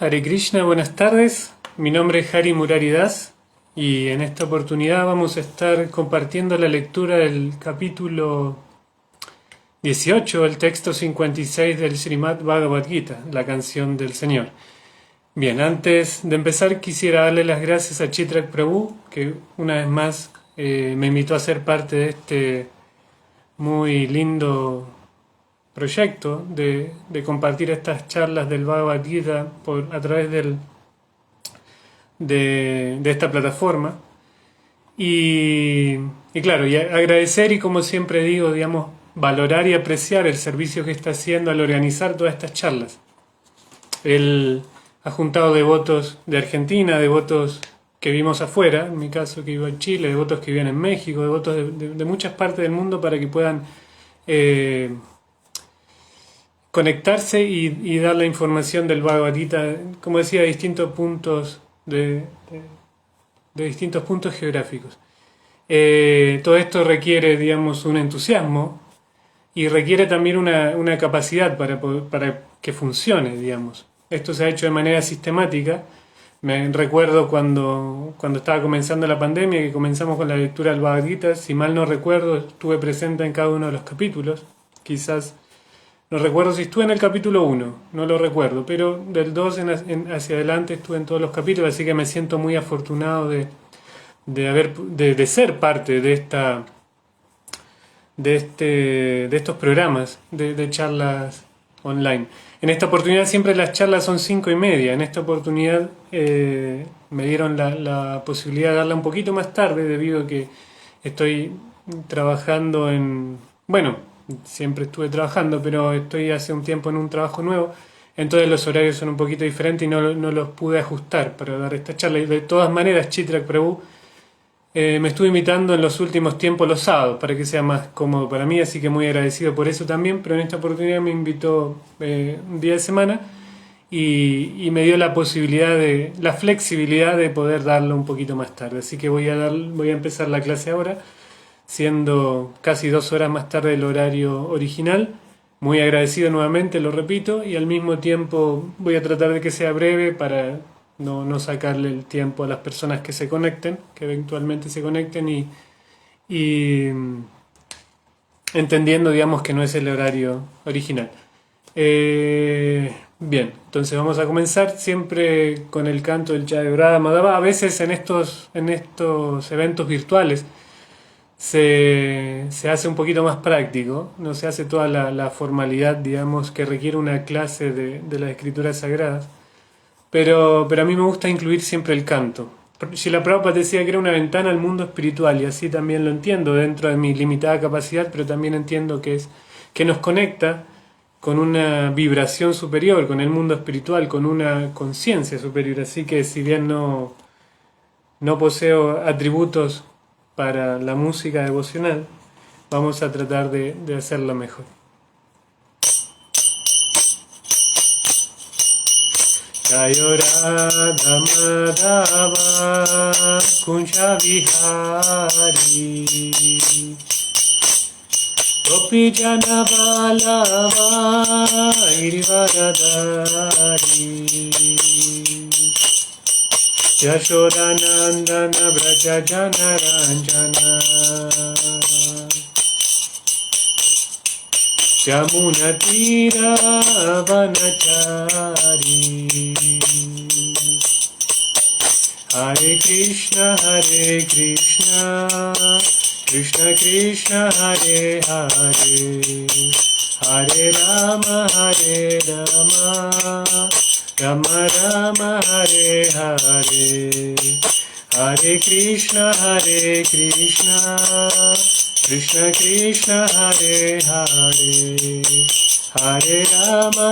Hare Krishna, buenas tardes. Mi nombre es Hari Murari Das y en esta oportunidad vamos a estar compartiendo la lectura del capítulo 18, el texto 56 del Srimad Bhagavad Gita, la canción del Señor. Bien, antes de empezar quisiera darle las gracias a Chitrak Prabhu, que una vez más me invitó a ser parte de este muy lindo proyecto de compartir estas charlas del Bhagavad Gita a través de esta plataforma. Y claro, y agradecer y como siempre digo, digamos, valorar y apreciar el servicio que está haciendo al organizar todas estas charlas. Él ha juntado devotos de Argentina, devotos que vivimos afuera, en mi caso que vivo en Chile, devotos que viven en México, devotos de muchas partes del mundo para que puedan conectarse y dar la información del Bhagavad Gita, como decía, de distintos puntos de distintos puntos geográficos. Todo esto requiere, digamos, un entusiasmo y requiere también una capacidad para que funcione, digamos. Esto se ha hecho de manera sistemática. Me recuerdo cuando estaba comenzando la pandemia, que comenzamos con la lectura del Bhagavad Gita, si mal no recuerdo, estuve presente en cada uno de los capítulos, quizás. No recuerdo si estuve en el capítulo 1, no lo recuerdo, pero del 2 hacia adelante estuve en todos los capítulos, así que me siento muy afortunado de ser parte de estos programas de charlas online. En esta oportunidad siempre las charlas son 5:30, en esta oportunidad me dieron la posibilidad de darla un poquito más tarde debido a que estoy trabajando bueno, siempre estuve trabajando, pero estoy hace un tiempo en un trabajo nuevo, entonces los horarios son un poquito diferentes y no los pude ajustar para dar esta charla. Y de todas maneras, Chitrak Prabhu me estuvo invitando en los últimos tiempos los sábados para que sea más cómodo para mí, así que muy agradecido por eso también, pero en esta oportunidad me invitó un día de semana y me dio la posibilidad la flexibilidad de poder darlo un poquito más tarde, así que voy a empezar la clase ahora, siendo casi 2 horas más tarde del horario original. Muy agradecido nuevamente, lo repito, y al mismo tiempo voy a tratar de que sea breve para no sacarle el tiempo a las personas que se conecten, que eventualmente se conecten y entendiendo, digamos, que no es el horario original. Bien, entonces vamos a comenzar siempre con el canto del Jayavradha Madhava. A veces en estos eventos virtuales se hace un poquito más práctico, no se hace toda la formalidad, digamos, que requiere una clase de las escrituras sagradas, pero a mí me gusta incluir siempre el canto. Srila Prabhupada decía que era una ventana al mundo espiritual y así también lo entiendo dentro de mi limitada capacidad, pero también entiendo que nos conecta con una vibración superior, con el mundo espiritual, con una conciencia superior, así que si bien no poseo atributos para la música devocional, vamos a tratar de hacerlo mejor. Jayo Radha Madhava Kunja Vihari Gopi Jana Vallabha Girivaradhari Yashodanandana Braja Jana Ranjana Jamuna Tira Vanachari Hare Krishna Krishna Krishna Hare Hare Hare Rama Rama Rama Hare Hare Hare Krishna Krishna Krishna Hare Hare Hare Rama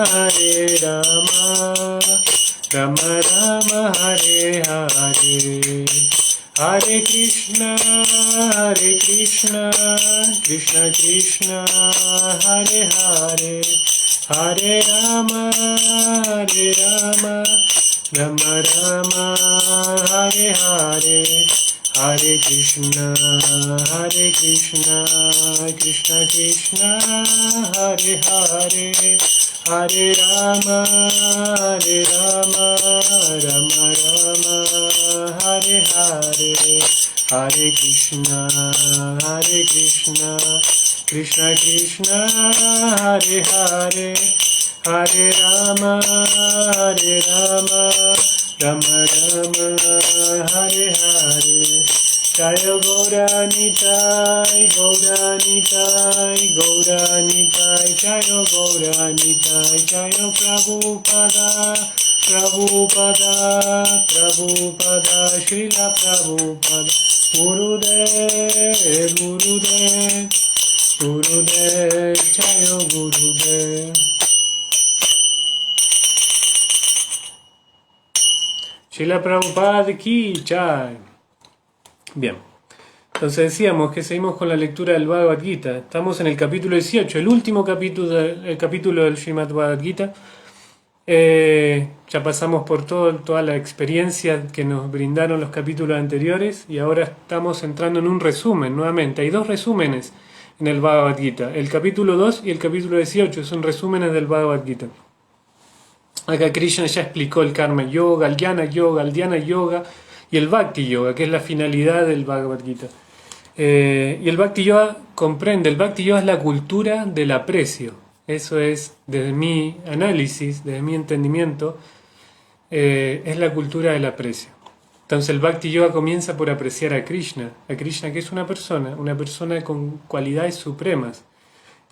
Rama Rama Hare Hare Hare Krishna Krishna Krishna Hare Hare Hare Rama Rama Rama Hare Hare Hare Krishna Krishna Krishna Hare Hare Hare Rama, Hare Rama, Rama Rama, Hare Hare, Hare Krishna, Krishna Krishna, Hare Hare, Hare Rama, Rama Rama, Hare Hare. Jaya Gauranitai, Gauranitai, Gauranitai, Jaya Gauranitai, Jaya Prabhupada, Prabhupada, Prabhupada, Srila Prabhupada, Gurudev, Gurudev, Gurudev, Jaya Gurudev. Srila Prabhupada ki jai. Bien, entonces decíamos que seguimos con la lectura del Bhagavad Gita. Estamos en el capítulo 18, el último capítulo del Srimad Bhagavad Gita. Ya pasamos por toda la experiencia que nos brindaron los capítulos anteriores y ahora estamos entrando en un resumen nuevamente. Hay dos resúmenes en el Bhagavad Gita. El capítulo 2 y el capítulo 18 son resúmenes del Bhagavad Gita. Acá Krishna ya explicó el Karma Yoga, el Jnana Yoga, el Dhyana Yoga y el Bhakti Yoga, que es la finalidad del Bhagavad Gita. Y el Bhakti Yoga comprende, el Bhakti Yoga es la cultura del aprecio. Eso es, desde mi análisis, desde mi entendimiento, es la cultura del aprecio. Entonces el Bhakti Yoga comienza por apreciar a Krishna que es una persona con cualidades supremas,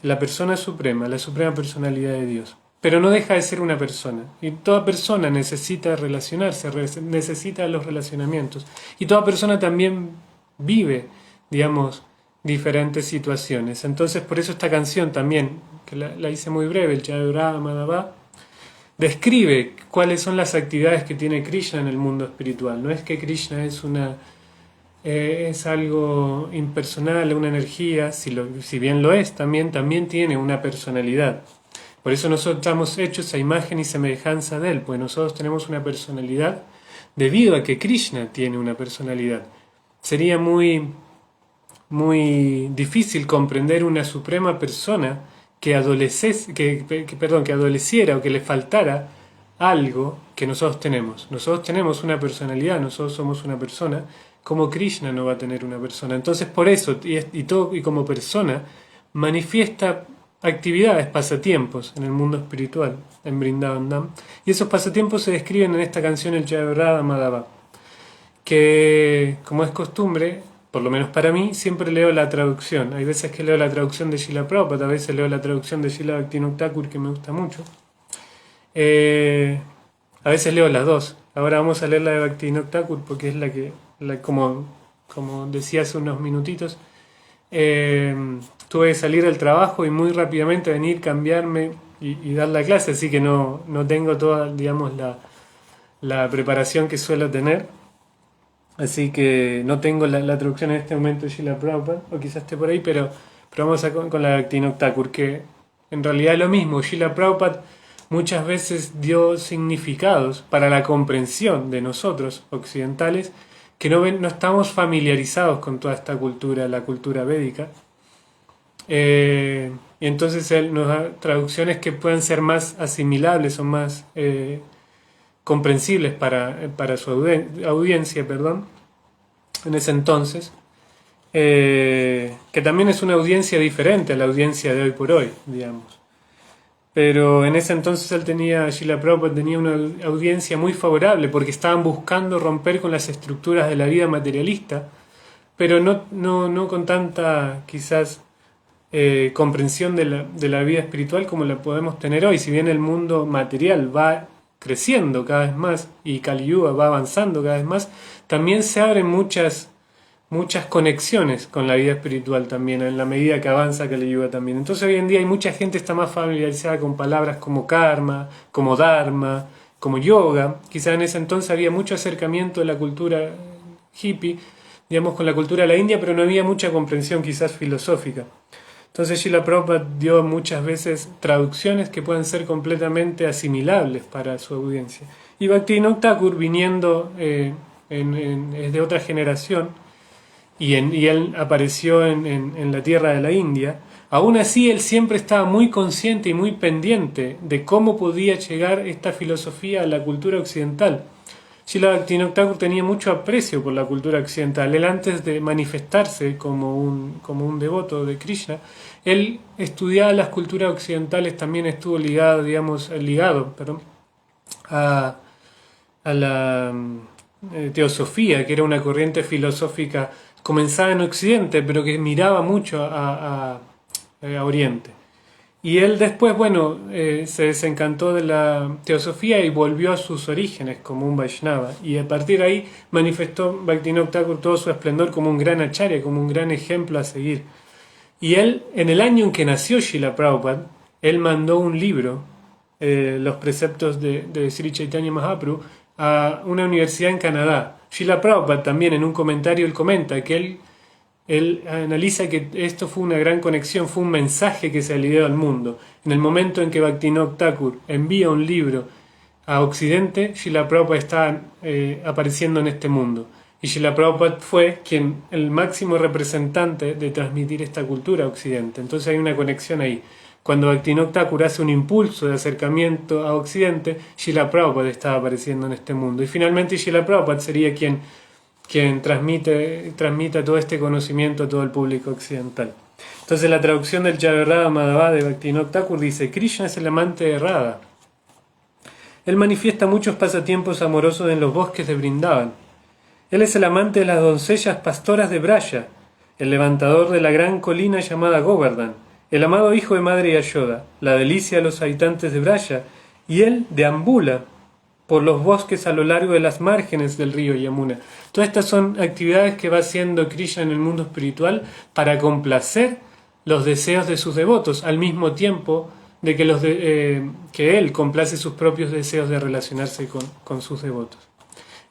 la persona suprema, la suprema personalidad de Dios. Pero no deja de ser una persona. Y toda persona necesita relacionarse, necesita los relacionamientos. Y toda persona también vive, digamos, diferentes situaciones. Entonces, por eso esta canción también, que la hice muy breve, el Jayadurava Madhava, describe cuáles son las actividades que tiene Krishna en el mundo espiritual. No es que Krishna es algo impersonal, una energía, si bien lo es, también tiene una personalidad. Por eso nosotros estamos hechos a imagen y semejanza de Él, pues nosotros tenemos una personalidad debido a que Krishna tiene una personalidad. Sería muy difícil comprender una suprema persona que adoleciera o que le faltara algo que nosotros tenemos. Nosotros tenemos una personalidad, nosotros somos una persona, como Krishna no va a tener una persona. Entonces por eso, y como persona, manifiesta actividades, pasatiempos en el mundo espiritual, en Vrindavan Dham. Y esos pasatiempos se describen en esta canción, el Jayadurava Madhava, que, como es costumbre, por lo menos para mí, siempre leo la traducción. Hay veces que leo la traducción de Srila Prabhupada, a veces leo la traducción de Srila Bhaktivinoda Thakur, que me gusta mucho. A veces leo las dos. Ahora vamos a leer la de Bhaktivinoda Thakur, porque es como decía hace unos minutitos, tuve que salir del trabajo y muy rápidamente venir, cambiarme y dar la clase, así que no tengo toda, digamos, la preparación que suelo tener, así que no tengo la traducción en este momento de Srila Prabhupada, o quizás esté por ahí, pero vamos con la de Bhaktivinoda Thakur, que en realidad es lo mismo. Srila Prabhupada muchas veces dio significados para la comprensión de nosotros occidentales que no estamos familiarizados con toda esta cultura, la cultura védica. Y entonces él nos da traducciones que puedan ser más asimilables o más comprensibles para su audiencia, en ese entonces, que también es una audiencia diferente a la audiencia de hoy por hoy, digamos. Pero en ese entonces Srila Prabhupada tenía una audiencia muy favorable porque estaban buscando romper con las estructuras de la vida materialista, pero no con tanta, quizás, comprensión de la vida espiritual como la podemos tener hoy. Si bien el mundo material va creciendo cada vez más y Kali Yuga va avanzando cada vez más, también se abren muchas conexiones con la vida espiritual también, en la medida que avanza Kali Yuga también. Entonces hoy en día hay mucha gente que está más familiarizada con palabras como karma, como dharma, como yoga. Quizás en ese entonces había mucho acercamiento de la cultura hippie, digamos, con la cultura de la India, pero no había mucha comprensión quizás filosófica. Entonces Srila Prabhupada dio muchas veces traducciones que puedan ser completamente asimilables para su audiencia. Y Bhaktivinoda Thakur, viniendo es de otra generación, y él apareció en la tierra de la India, Aún así, él siempre estaba muy consciente y muy pendiente de cómo podía llegar esta filosofía a la cultura occidental. Srila Bhaktivinoda Thakur tenía mucho aprecio por la cultura occidental. Él, antes de manifestarse como un devoto de Krishna, él estudiaba las culturas occidentales, también estuvo ligado, perdón, a, a la teosofía, que era una corriente filosófica comenzada en Occidente, pero que miraba mucho a Oriente. Y él después, bueno, se desencantó de la teosofía y volvió a sus orígenes como un Vaishnava. Y a partir de ahí manifestó Bhaktivinoda Thakur todo su esplendor como un gran acharya, como un gran ejemplo a seguir. Y él, en el año en que nació Srila Prabhupada, él mandó un libro, los preceptos de Sri Chaitanya Mahaprabhu, a una universidad en Canadá. Srila Prabhupada también, en un comentario, él comenta que él analiza que esto fue una gran conexión, fue un mensaje que se le dio al mundo. En el momento en que Bhaktivinoda Thakur envía un libro a Occidente, Srila Prabhupada está apareciendo en este mundo. Y Srila Prabhupada fue el máximo representante de transmitir esta cultura a Occidente. Entonces hay una conexión ahí. Cuando Bhaktivinoda Thakur hace un impulso de acercamiento a Occidente, Srila Prabhupada estaba apareciendo en este mundo. Y finalmente Srila Prabhupada sería quien transmita todo este conocimiento a todo el público occidental. Entonces la traducción del Jagarada Madhava de Bhaktivinoda Thakur dice: Krishna es el amante de Radha. Él manifiesta muchos pasatiempos amorosos en los bosques de Vrindavan. Él es el amante de las doncellas pastoras de Braya, el levantador de la gran colina llamada Govardhan, el amado hijo de Madre Yashoda, la delicia de los habitantes de Braya, y él deambula por los bosques a lo largo de las márgenes del río Yamuna. Todas estas son actividades que va haciendo Krishna en el mundo espiritual para complacer los deseos de sus devotos, al mismo tiempo de que él complace sus propios deseos de relacionarse con sus devotos.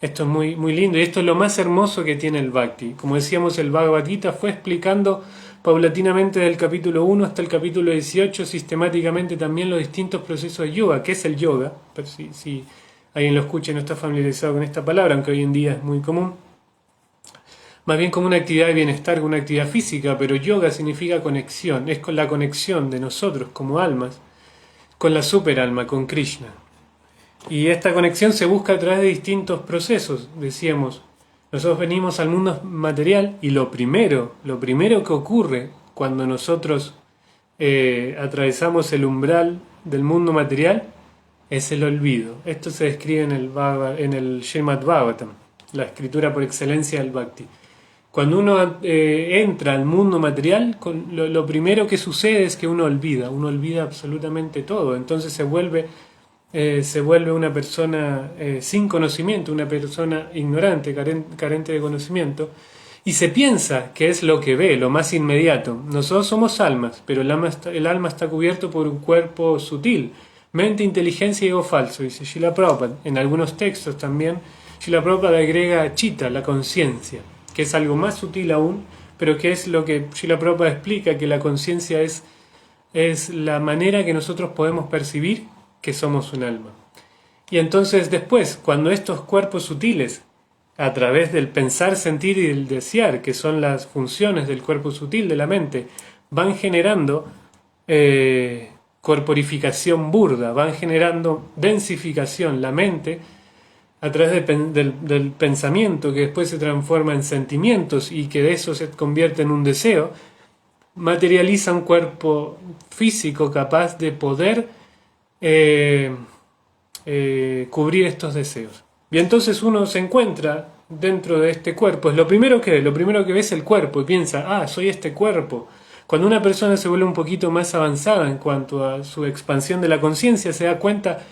Esto es muy, muy lindo, y esto es lo más hermoso que tiene el Bhakti. Como decíamos, el Bhagavad Gita fue explicando paulatinamente del capítulo 1 hasta el capítulo 18 sistemáticamente también los distintos procesos de yoga. ¿Qué es el yoga? Pero si alguien lo escucha y no está familiarizado con esta palabra, aunque hoy en día es muy común, más bien como una actividad de bienestar, una actividad física, pero yoga significa conexión, es con la conexión de nosotros como almas, con la superalma, con Krishna. Y esta conexión se busca a través de distintos procesos. Decíamos, nosotros venimos al mundo material y lo primero que ocurre cuando nosotros atravesamos el umbral del mundo material es el olvido. Esto se describe en el Srimad Bhagavatam, la escritura por excelencia del Bhakti. Cuando uno entra al mundo material, lo primero que sucede es que uno olvida absolutamente todo. Entonces se vuelve una persona sin conocimiento, una persona ignorante, carente de conocimiento, y se piensa que es lo que ve, lo más inmediato. Nosotros somos almas, pero el alma está cubierto por un cuerpo sutil, mente, inteligencia y ego falso, dice Srila Prabhupada. En algunos textos también Srila Prabhupada agrega chitta, la conciencia, que es algo más sutil aún, pero que es lo que Srila Prabhupada explica, que la conciencia es la manera que nosotros podemos percibir que somos un alma. Y entonces después, cuando estos cuerpos sutiles, a través del pensar, sentir y del desear, que son las funciones del cuerpo sutil de la mente, van generando corporificación burda, van generando densificación, la mente, a través del pensamiento, que después se transforma en sentimientos y que de eso se convierte en un deseo, materializa un cuerpo físico capaz de poder cubrir estos deseos. Y entonces uno se encuentra dentro de este cuerpo. Lo primero que ve es el cuerpo y piensa, soy este cuerpo. Cuando una persona se vuelve un poquito más avanzada en cuanto a su expansión de la conciencia, se da cuenta,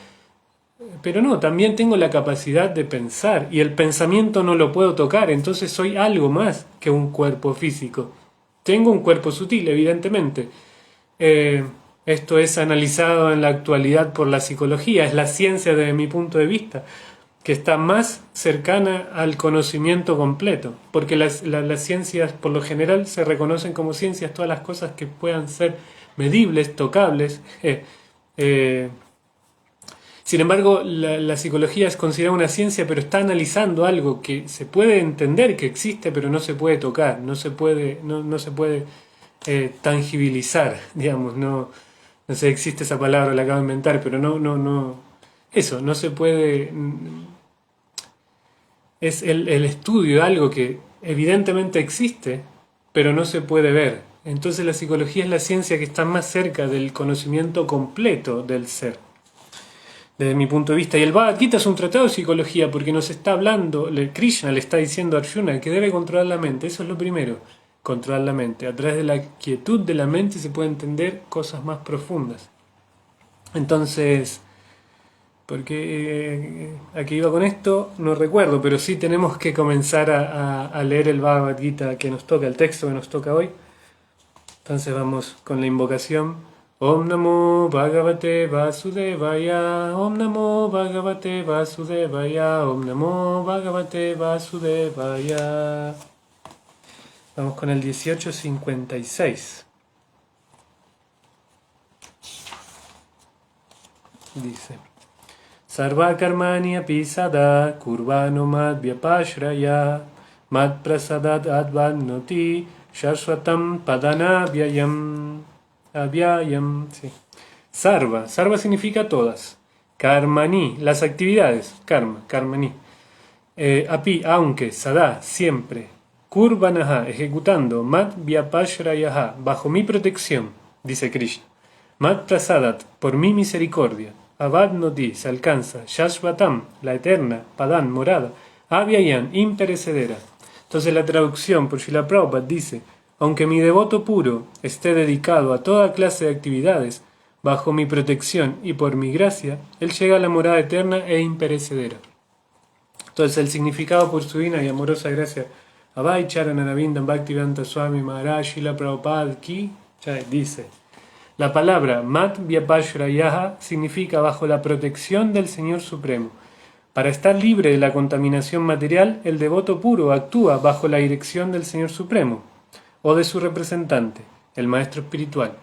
pero no, también tengo la capacidad de pensar y el pensamiento no lo puedo tocar, entonces soy algo más que un cuerpo físico. Tengo un cuerpo sutil, evidentemente. Esto es analizado en la actualidad por la psicología, es la ciencia desde mi punto de vista, que está más cercana al conocimiento completo, porque las ciencias por lo general se reconocen como ciencias todas las cosas que puedan ser medibles, tocables. Sin embargo, la psicología es considerada una ciencia, pero está analizando algo que se puede entender que existe, pero no se puede tocar, no se puede tangibilizar, digamos, no sé, existe esa palabra, la acabo de inventar, pero eso, no se puede, es el estudio de algo que evidentemente existe, pero no se puede ver. Entonces la psicología es la ciencia que está más cerca del conocimiento completo del ser, desde mi punto de vista. Y el Bhagavad Gita es un tratado de psicología porque nos está hablando, Krishna le está diciendo a Arjuna que debe controlar la mente. Eso es lo primero, controlar la mente. A través de la quietud de la mente se puede entender cosas más profundas. Entonces, porque a qué iba con esto no recuerdo, pero sí tenemos que comenzar a leer el Bhagavad Gita que nos toca, el texto que nos toca hoy. Entonces vamos con la invocación. Om Namo Bhagavate Vasudevaya, Om Namo Bhagavate Vasudevaya, Om Namo Bhagavate Vasudevaya. Vamos con el 1856. Dice: Sarva karmani api sada kurvano mad vyapashraya mad prasadat advannoti shashvatam padanavyayam. Avyayam, sí. Sarva significa todas. Karmani, las actividades. Karmani. Api, aunque. Sada, siempre. Kurvanaha, ejecutando. Mad vyapashrayaha, bajo mi protección, dice Krishna. Mad prasadat, por mi misericordia. Avadnoti, se alcanza. Shashvatam, la eterna. Padan, morada. Avyayam, imperecedera. Entonces la traducción por Srila Prabhupada dice: aunque mi devoto puro esté dedicado a toda clase de actividades, bajo mi protección y por mi gracia, él llega a la morada eterna e imperecedera. Entonces el significado por su divina y amorosa gracia, Abhay Charanaravindan Bhaktivedanta Swami Maharaj Srila Prabhupada Ki Jai, dice: la palabra Mat Vyapashrayaha significa bajo la protección del Señor Supremo. Para estar libre de la contaminación material, el devoto puro actúa bajo la dirección del Señor Supremo o de su representante, el maestro espiritual.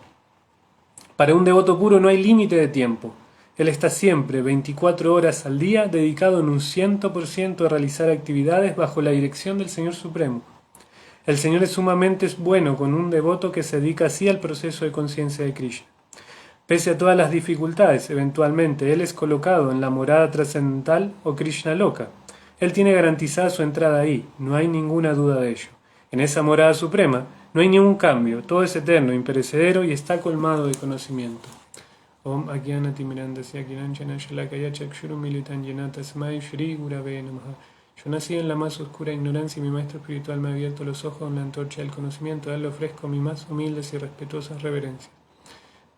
Para un devoto puro no hay límite de tiempo. Él está siempre, 24 horas al día, dedicado en un 100% a realizar actividades bajo la dirección del Señor Supremo. El Señor es sumamente bueno con un devoto que se dedica así al proceso de conciencia de Krishna. Pese a todas las dificultades, eventualmente Él es colocado en la morada trascendental o Krishna Loka. Él tiene garantizada su entrada ahí, no hay ninguna duda de ello. En esa morada suprema no hay ningún cambio, todo es eterno, imperecedero y está colmado de conocimiento. Om Agyanati Mirandasya Kiranchana Shalakaya Chakshurum Militan Yenata Smai Shri Gurave Namaha. Yo nací en la más oscura ignorancia y mi maestro espiritual me ha abierto los ojos con la antorcha del conocimiento. A él le ofrezco mis más humildes y respetuosas reverencias.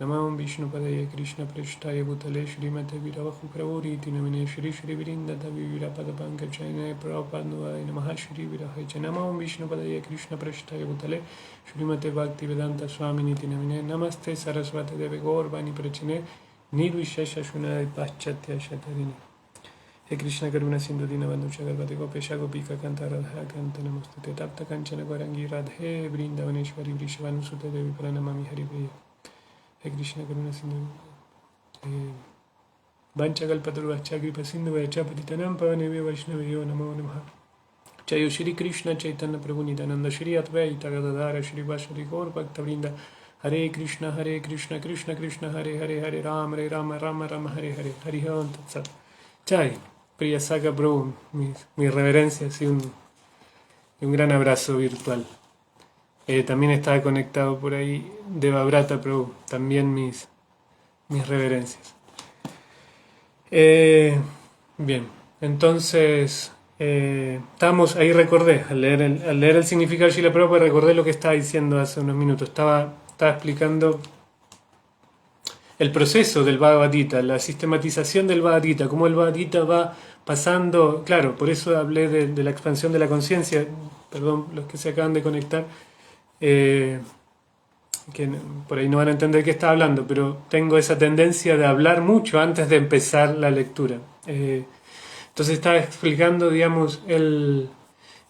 Namam Vishnu Padaya Krishna Prashtaya Bhutale Shrimate Viravahu Pravuriti Namine Shri Shri Virindata Vivirapada Pankachayana Prabhupadnuvaya Namaha Shri Virahacha. Namam Vishnu Padaya Krishna Prashtaya Bhutale Shrimate Bhakti Vedanta Swami Niti Namine Namaste Sarasvate Deve Gorvani Prachine Nirvishesha Shunai Paschatya Shatarini. He Krishna Karuna Sindhu Dinabandhu Chagarvate Gopesha Gopika Kanta Radha Kanta Namostate Tapta Kanchana Gaurangi Radhe Vrindavaneshwari Vrishavanu Sute Devi Pranamami Haripriya. He Krishna Karuna Sindhu Vancha Kalpatarvascha Kripa Sindhu Vachapatitanam Pavanevya Vaishnaveyo Namo Namaha. Chayo Shri Krishna Chaitanya Prabhu Nityananda Shri Advaita Gadadhara Shri Vashri Gaur Bhakta Vrinda. Hare Krishna Krishna Krishna Hare Hare Hare Rama Rama Rama Hare Hare Hari Om Tat Sat. Chay, Priya Saka Prabhu, mis reverencias y un gran abrazo virtual. También estaba conectado por ahí Devabrata Prabhu, también mis reverencias. Bien, entonces estamos ahí, recordé, al leer el significado de Srila Prabhupada, recordé lo que estaba diciendo hace unos minutos. Estaba explicando el proceso del Bhagavad Gita, la sistematización del Bhagavad Gita, cómo el Bhagavad Gita va pasando, claro, por eso hablé de la expansión de la conciencia, perdón, los que se acaban de conectar, que por ahí no van a entender qué estaba hablando, pero tengo esa tendencia de hablar mucho antes de empezar la lectura. Entonces estaba explicando, digamos,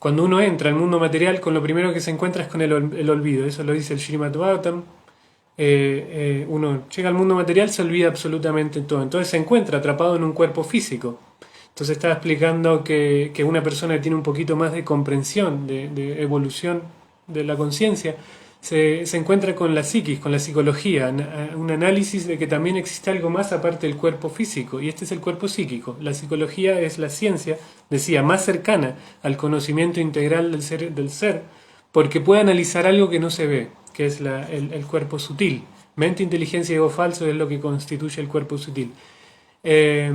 cuando uno entra al mundo material, con lo primero que se encuentra es con el olvido. Eso lo dice el Srimad Bhagavatam. Uno llega al mundo material, se olvida absolutamente todo. Entonces se encuentra atrapado en un cuerpo físico. Entonces estaba explicando que una persona que tiene un poquito más de comprensión, de evolución de la conciencia, se encuentra con la psiquis, con la psicología, un análisis de que también existe algo más aparte del cuerpo físico, y este es el cuerpo psíquico. La psicología es la ciencia, decía, más cercana al conocimiento integral del ser, porque puede analizar algo que no se ve, que es el cuerpo sutil. Mente, inteligencia y ego falso es lo que constituye el cuerpo sutil. Eh,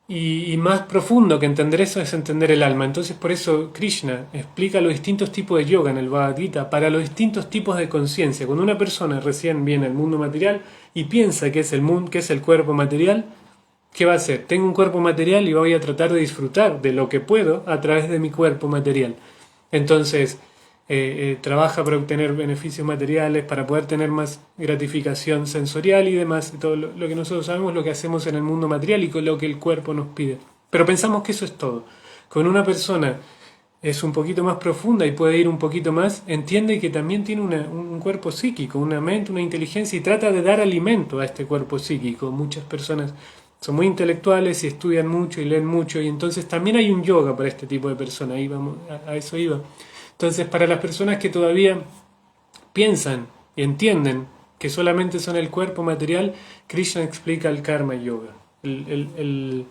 y más profundo que entender eso es entender el alma. Entonces por eso Krishna explica los distintos tipos de yoga en el Bhagavad Gita para los distintos tipos de conciencia. Cuando una persona recién viene al mundo material y piensa que es el mundo, que es el cuerpo material, ¿qué va a hacer? Tengo un cuerpo material y voy a tratar de disfrutar de lo que puedo a través de mi cuerpo material. Entonces trabaja para obtener beneficios materiales, para poder tener más gratificación sensorial y demás, todo lo que nosotros sabemos, lo que hacemos en el mundo material y con lo que el cuerpo nos pide. Pero pensamos que eso es todo. Con una persona es un poquito más profunda y puede ir un poquito más, entiende que también tiene un cuerpo psíquico, una mente, una inteligencia y trata de dar alimento a este cuerpo psíquico. Muchas personas son muy intelectuales y estudian mucho y leen mucho y entonces también hay un yoga para este tipo de personas. Ahí vamos, a eso iba. Entonces, para las personas que todavía piensan y entienden que solamente son el cuerpo material, Krishna explica el Karma Yoga. El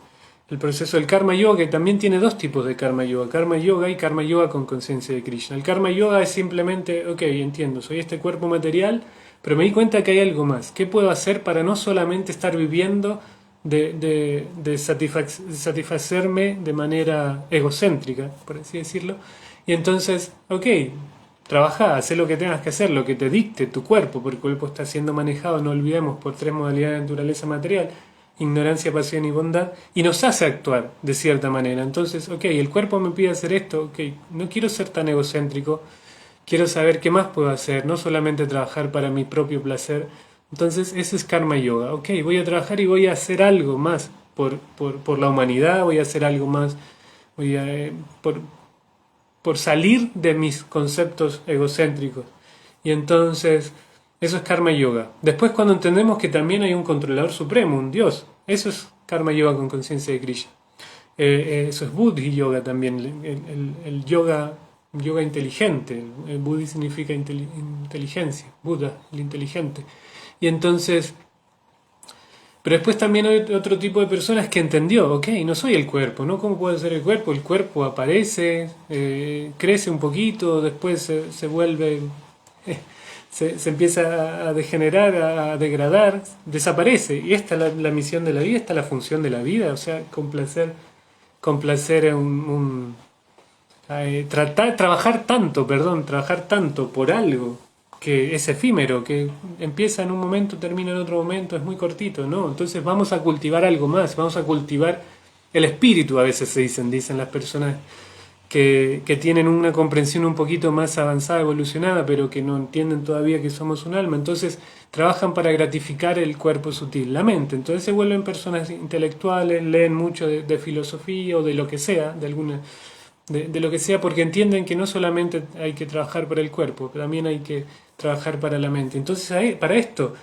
proceso del Karma Yoga, que también tiene dos tipos de Karma Yoga y Karma Yoga con conciencia de Krishna. El Karma Yoga es simplemente, ok, entiendo, soy este cuerpo material, pero me di cuenta que hay algo más. ¿Qué puedo hacer para no solamente estar viviendo de satisfacerme de manera egocéntrica, por así decirlo? Y entonces, ok, trabaja, haz lo que tengas que hacer, lo que te dicte tu cuerpo, porque el cuerpo está siendo manejado, no olvidemos, por tres modalidades de naturaleza material: ignorancia, pasión y bondad, y nos hace actuar de cierta manera. Entonces, ok, el cuerpo me pide hacer esto, ok, no quiero ser tan egocéntrico, quiero saber qué más puedo hacer, no solamente trabajar para mi propio placer. Entonces, eso es Karma Yoga, ok, voy a trabajar y voy a hacer algo más por la humanidad, voy a hacer algo más, voy a, por salir de mis conceptos egocéntricos. Y entonces, eso es Karma Yoga. Después, cuando entendemos que también hay un controlador supremo, un Dios, eso es Karma Yoga con conciencia de Krishna. Eso es Buddhi Yoga también, el yoga inteligente. El Buddhi significa inteligencia, Buddha, el inteligente. Y entonces, pero después también hay otro tipo de personas que entendió, ok, no soy el cuerpo, ¿no? ¿Cómo puede ser el cuerpo? El cuerpo aparece, crece un poquito, después se vuelve, se empieza a degenerar, a degradar, desaparece. Y esta es la misión de la vida, esta es la función de la vida, o sea, complacer a trabajar tanto por algo que es efímero, que empieza en un momento, termina en otro momento, es muy cortito, ¿no? Entonces vamos a cultivar algo más, vamos a cultivar el espíritu, a veces dicen las personas que tienen una comprensión un poquito más avanzada, evolucionada, pero que no entienden todavía que somos un alma. Entonces trabajan para gratificar el cuerpo sutil, la mente. Entonces se vuelven personas intelectuales, leen mucho de filosofía o de lo que sea, de lo que sea, porque entienden que no solamente hay que trabajar para el cuerpo, también hay que trabajar para la mente. Entonces, para esto,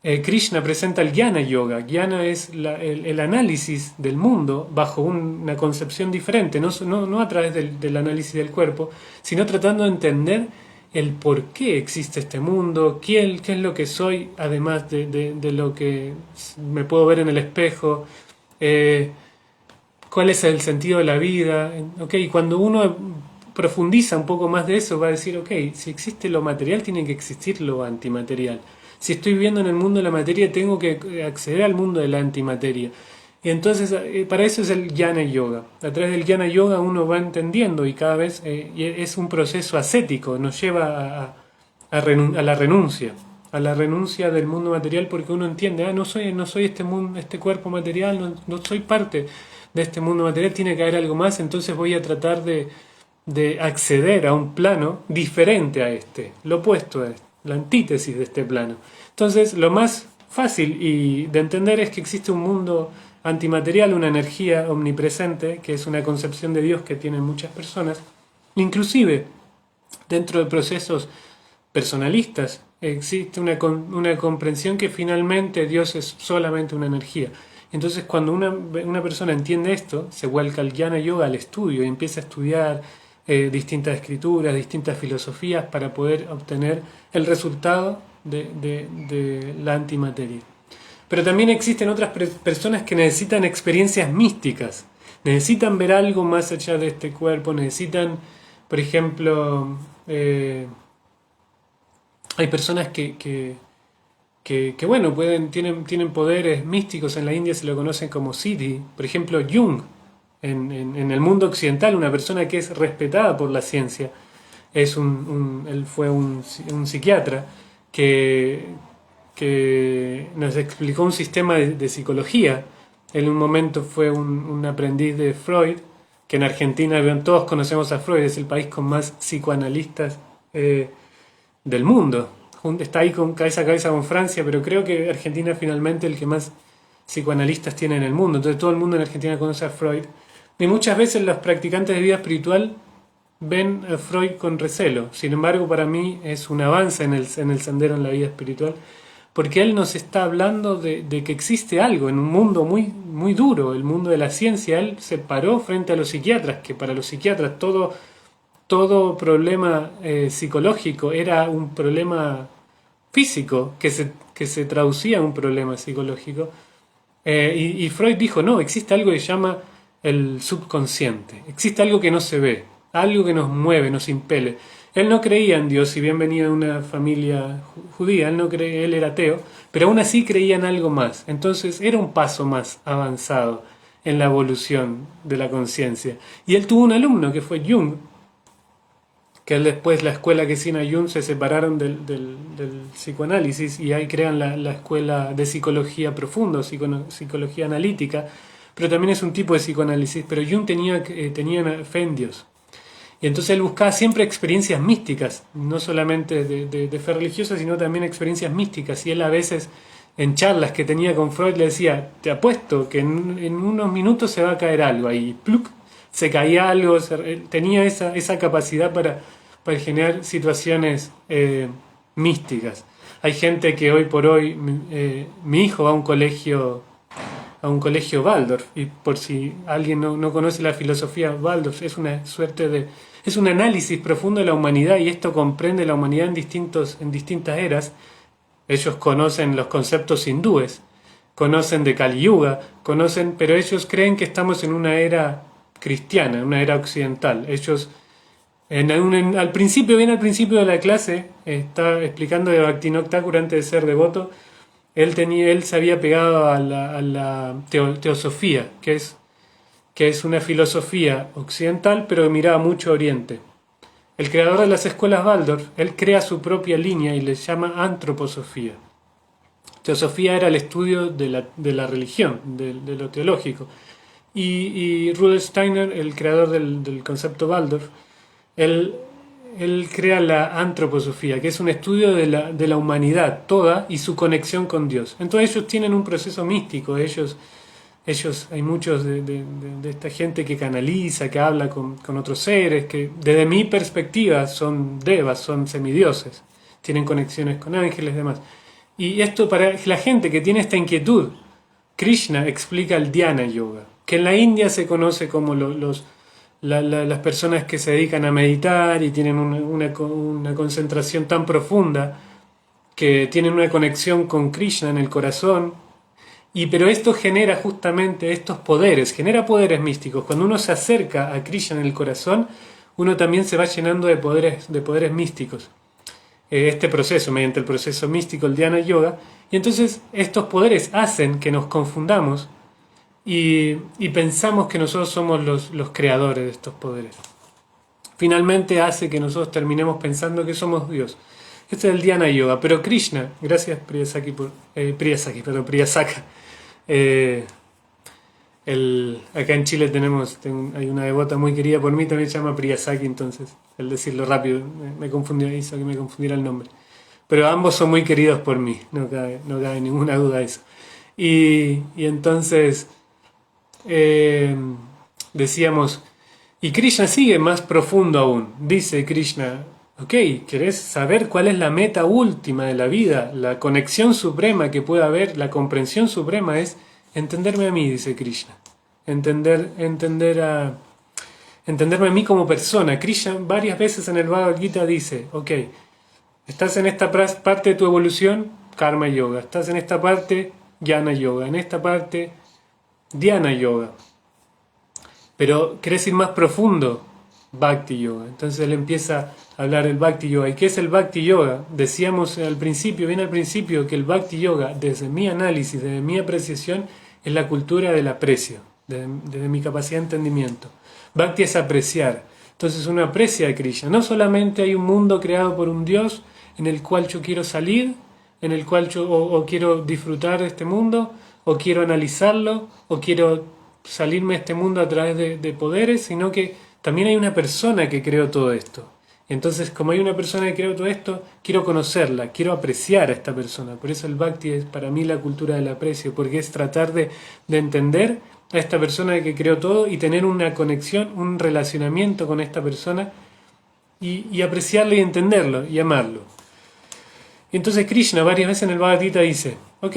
Krishna presenta el Jnana Yoga. Jnana es el análisis del mundo bajo una concepción diferente, no a través del análisis del cuerpo, sino tratando de entender el por qué existe este mundo, qué es lo que soy, además de lo que me puedo ver en el espejo, cuál es el sentido de la vida. Okay, cuando uno profundiza un poco más de eso, va a decir, ok, si existe lo material, tiene que existir lo antimaterial. Si estoy viviendo en el mundo de la materia, tengo que acceder al mundo de la antimateria. Y entonces, para eso es el Jnana Yoga. A través del Jnana Yoga uno va entendiendo y cada vez es un proceso ascético, nos lleva a la renuncia del mundo material, porque uno entiende, no soy este cuerpo material, no soy parte de este mundo material, tiene que haber algo más, entonces voy a tratar de acceder a un plano diferente a este, lo opuesto a este, la antítesis de este plano. Entonces, lo más fácil de entender es que existe un mundo antimaterial, una energía omnipresente, que es una concepción de Dios que tienen muchas personas, inclusive dentro de procesos personalistas existe una comprensión que finalmente Dios es solamente una energía. Entonces, cuando una persona entiende esto, se vuelca al Jnana Yoga, al estudio, y empieza a estudiar distintas escrituras, distintas filosofías para poder obtener el resultado de la antimateria. Pero también existen otras personas que necesitan experiencias místicas, necesitan ver algo más allá de este cuerpo, necesitan, por ejemplo, hay personas que bueno, tienen poderes místicos. En la India se lo conocen como Siddhi. Por ejemplo, Jung, en el mundo occidental, una persona que es respetada por la ciencia, él fue un psiquiatra que nos explicó un sistema de psicología. Él en un momento fue un aprendiz de Freud, que en Argentina, todos conocemos a Freud, es el país con más psicoanalistas del mundo. Está ahí cabeza a cabeza con Francia, pero creo que Argentina finalmente el que más psicoanalistas tiene en el mundo. Entonces todo el mundo en Argentina conoce a Freud. Y muchas veces los practicantes de vida espiritual ven a Freud con recelo. Sin embargo, para mí es un avance en el sendero en la vida espiritual, porque él nos está hablando de que existe algo en un mundo muy, muy duro, el mundo de la ciencia. Él se paró frente a los psiquiatras, que para los psiquiatras todo problema psicológico era un problema físico que se traducía en un problema psicológico. Y Freud dijo, no, existe algo que se llama el subconsciente, existe algo que no se ve, algo que nos mueve, nos impele. Él no creía en Dios, si bien venía de una familia judía, él era ateo, pero aún así creía en algo más. Entonces era un paso más avanzado en la evolución de la conciencia. Y él tuvo un alumno que fue Jung, que él después, la escuela que sigue a Jung, se separaron del psicoanálisis y ahí crean la escuela de psicología profunda, psicología analítica, pero también es un tipo de psicoanálisis. Pero Jung tenía fe en Dios. Y entonces él buscaba siempre experiencias místicas, no solamente de fe religiosa, sino también experiencias místicas. Y él a veces, en charlas que tenía con Freud, le decía, te apuesto que en unos minutos se va a caer algo ahí. ¡Pluc! Se caía algo. Tenía esa capacidad para generar situaciones místicas. Hay gente que hoy por hoy, mi hijo va a un colegio Waldorf, y por si alguien no conoce la filosofía Waldorf, es una suerte es un análisis profundo de la humanidad, y esto comprende la humanidad en distintas eras. Ellos conocen los conceptos hindúes, conocen de Kali Yuga, pero ellos creen que estamos en una era cristiana, una era occidental. Ellos, bien al principio de la clase, está explicando de Bhaktivinoda Thakur antes de ser devoto. Él se había pegado a la teosofía, que es una filosofía occidental, pero que miraba mucho a Oriente. El creador de las escuelas Waldorf, él crea su propia línea y le llama antroposofía. Teosofía era el estudio de la religión, de lo teológico. Y Rudolf Steiner, el creador del concepto Waldorf, él crea la antroposofía, que es un estudio de la humanidad toda y su conexión con Dios. Entonces ellos tienen un proceso místico. Ellos hay muchos de esta gente que canaliza, que habla con otros seres, que desde mi perspectiva son devas, son semidioses, tienen conexiones con ángeles y demás. Y esto, para la gente que tiene esta inquietud, Krishna explica el Dhyana Yoga, que en la India se conoce como las personas que se dedican a meditar y tienen una concentración tan profunda que tienen una conexión con Krishna en el corazón. Pero esto genera justamente estos poderes, genera poderes místicos. Cuando uno se acerca a Krishna en el corazón, uno también se va llenando de poderes místicos. Este proceso, mediante el proceso místico, el Dhyana Yoga, y entonces estos poderes hacen que nos confundamos y pensamos que nosotros somos los creadores de estos poderes. Finalmente hace que nosotros terminemos pensando que somos Dios. Este es el Dhyana Yoga. Pero Krishna, gracias Priyasaka. Acá en Chile hay una devota muy querida por mí, también se llama Priyasaki, entonces el decirlo rápido hizo que me confundiera el nombre. Pero ambos son muy queridos por mí, no cabe ninguna duda de eso. Y entonces decíamos, y Krishna sigue más profundo aún. Dice Krishna, ok, ¿querés saber cuál es la meta última de la vida? La conexión suprema que puede haber, la comprensión suprema es entenderme a mí, dice Krishna. Entender entenderme a mí como persona. Krishna varias veces en el Bhagavad Gita dice, ok, estás en esta parte de tu evolución, Karma Yoga, estás en esta parte, Jnana Yoga, en esta parte, Dhyana Yoga. Pero querés ir más profundo, Bhakti Yoga. Entonces él empieza a hablar del Bhakti Yoga. ¿Y qué es el Bhakti Yoga? Decíamos al principio, bien al principio, que el Bhakti Yoga, desde mi análisis, desde mi apreciación, es la cultura del aprecio, desde mi capacidad de entendimiento. Bhakti es apreciar. Entonces uno aprecia a Krishna. No solamente hay un mundo creado por un Dios en el cual yo quiero salir, en el cual yo o quiero disfrutar de este mundo, o quiero analizarlo, o quiero salirme de este mundo a través de poderes, sino que también hay una persona que creó todo esto. Entonces, como hay una persona que creó todo esto, quiero conocerla, quiero apreciar a esta persona. Por eso el Bhakti es para mí la cultura del aprecio, porque es tratar de entender a esta persona que creó todo y tener una conexión, un relacionamiento con esta persona y apreciarlo y entenderlo y amarlo. Y entonces Krishna varias veces en el Bhagavad Gita dice, ok,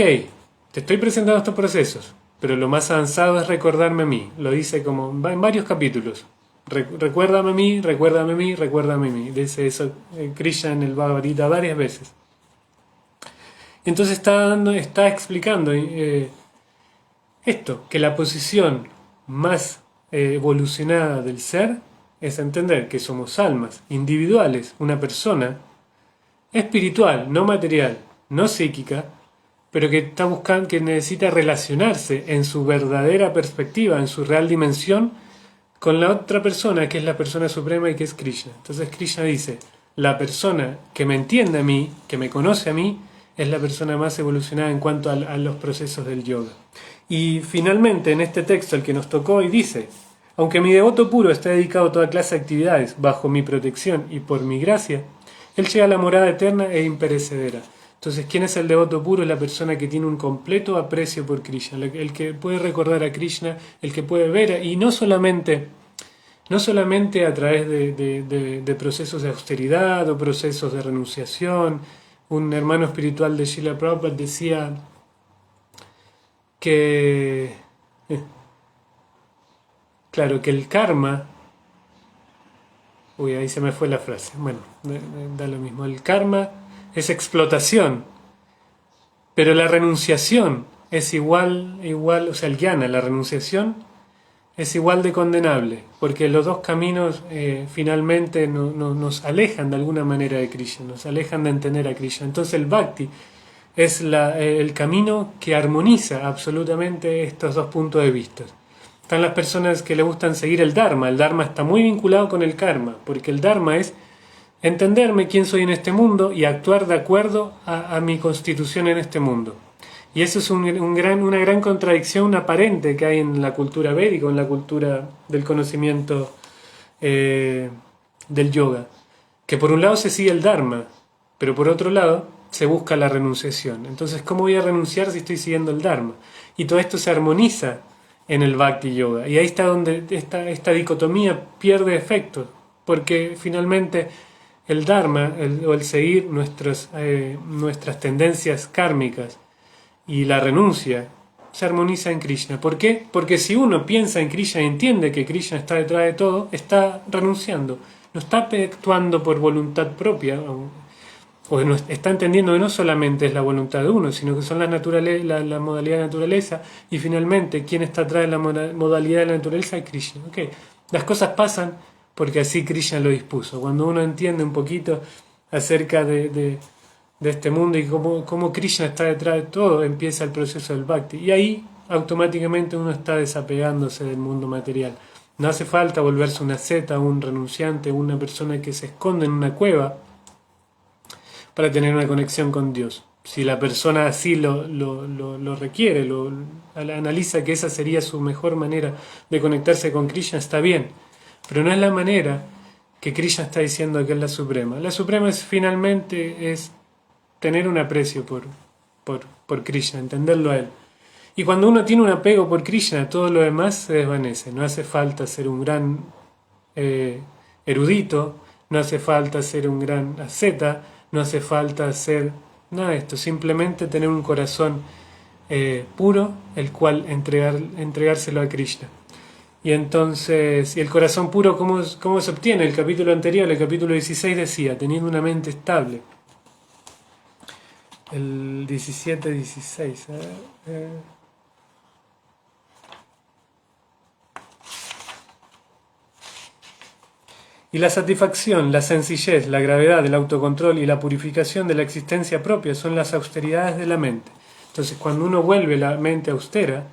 te estoy presentando estos procesos, pero lo más avanzado es recordarme a mí. Lo dice como en varios capítulos. Recuérdame a mí, recuérdame a mí, recuérdame a mí. Dice eso Krishna en el Bhagavad Gita varias veces. Y entonces está explicando esto, que la posición más evolucionada del ser es entender que somos almas individuales, una persona espiritual, no material, no psíquica, pero que está buscando, que necesita relacionarse en su verdadera perspectiva, en su real dimensión, con la otra persona, que es la persona suprema y que es Krishna. Entonces Krishna dice, la persona que me entiende a mí, que me conoce a mí, es la persona más evolucionada en cuanto a los procesos del yoga. Y finalmente en este texto, el que nos tocó hoy, dice, aunque mi devoto puro está dedicado a toda clase de actividades bajo mi protección y por mi gracia, él llega a la morada eterna e imperecedera. Entonces, ¿quién es el devoto puro? Es la persona que tiene un completo aprecio por Krishna, el que puede recordar a Krishna, el que puede ver, y no solamente a través de procesos de austeridad o procesos de renunciación. Un hermano espiritual de Srila Prabhupada decía que, claro, que el karma, ahí se me fue la frase, bueno, da lo mismo, el karma es explotación, pero la renunciación es igual, o sea, el jnana, la renunciación es igual de condenable, porque los dos caminos finalmente nos alejan de alguna manera de Krishna, nos alejan de entender a Krishna. Entonces el bhakti es el camino que armoniza absolutamente estos dos puntos de vista. Están las personas que le gustan seguir el dharma está muy vinculado con el karma, porque el dharma es entenderme quién soy en este mundo y actuar de acuerdo a mi constitución en este mundo. Y eso es una gran contradicción aparente que hay en la cultura védica, en la cultura del conocimiento del yoga. Que por un lado se sigue el dharma, pero por otro lado se busca la renunciación. Entonces, ¿cómo voy a renunciar si estoy siguiendo el dharma? Y todo esto se armoniza en el bhakti yoga. Y ahí está donde esta dicotomía pierde efecto, porque finalmente el dharma, o el seguir nuestras tendencias kármicas, y la renuncia se armoniza en Krishna. ¿Por qué? Porque si uno piensa en Krishna y entiende que Krishna está detrás de todo, está renunciando. No está actuando por voluntad propia, o está entendiendo que no solamente es la voluntad de uno, sino que son la modalidad de naturaleza, y finalmente, ¿quién está atrás de la modalidad de la naturaleza? Es Krishna. Okay. Las cosas pasan porque así Krishna lo dispuso. Cuando uno entiende un poquito acerca de este mundo y cómo Krishna está detrás de todo, empieza el proceso del bhakti. Y ahí automáticamente uno está desapegándose del mundo material. No hace falta volverse una asceta, un renunciante, una persona que se esconde en una cueva para tener una conexión con Dios. Si la persona así lo requiere, analiza que esa sería su mejor manera de conectarse con Krishna, está bien. Pero no es la manera que Krishna está diciendo que es la suprema. La suprema finalmente es tener un aprecio por Krishna, entenderlo a él. Y cuando uno tiene un apego por Krishna, todo lo demás se desvanece. No hace falta ser un gran erudito, no hace falta ser un gran asceta, no hace falta ser nada de esto. Simplemente tener un corazón puro, el cual entregárselo a Krishna. Y entonces, ¿y el corazón puro cómo se obtiene? El capítulo anterior, el capítulo 16 decía, teniendo una mente estable. El 17, 16. Y la satisfacción, la sencillez, la gravedad, el autocontrol y la purificación de la existencia propia son las austeridades de la mente. Entonces, cuando uno vuelve la mente austera,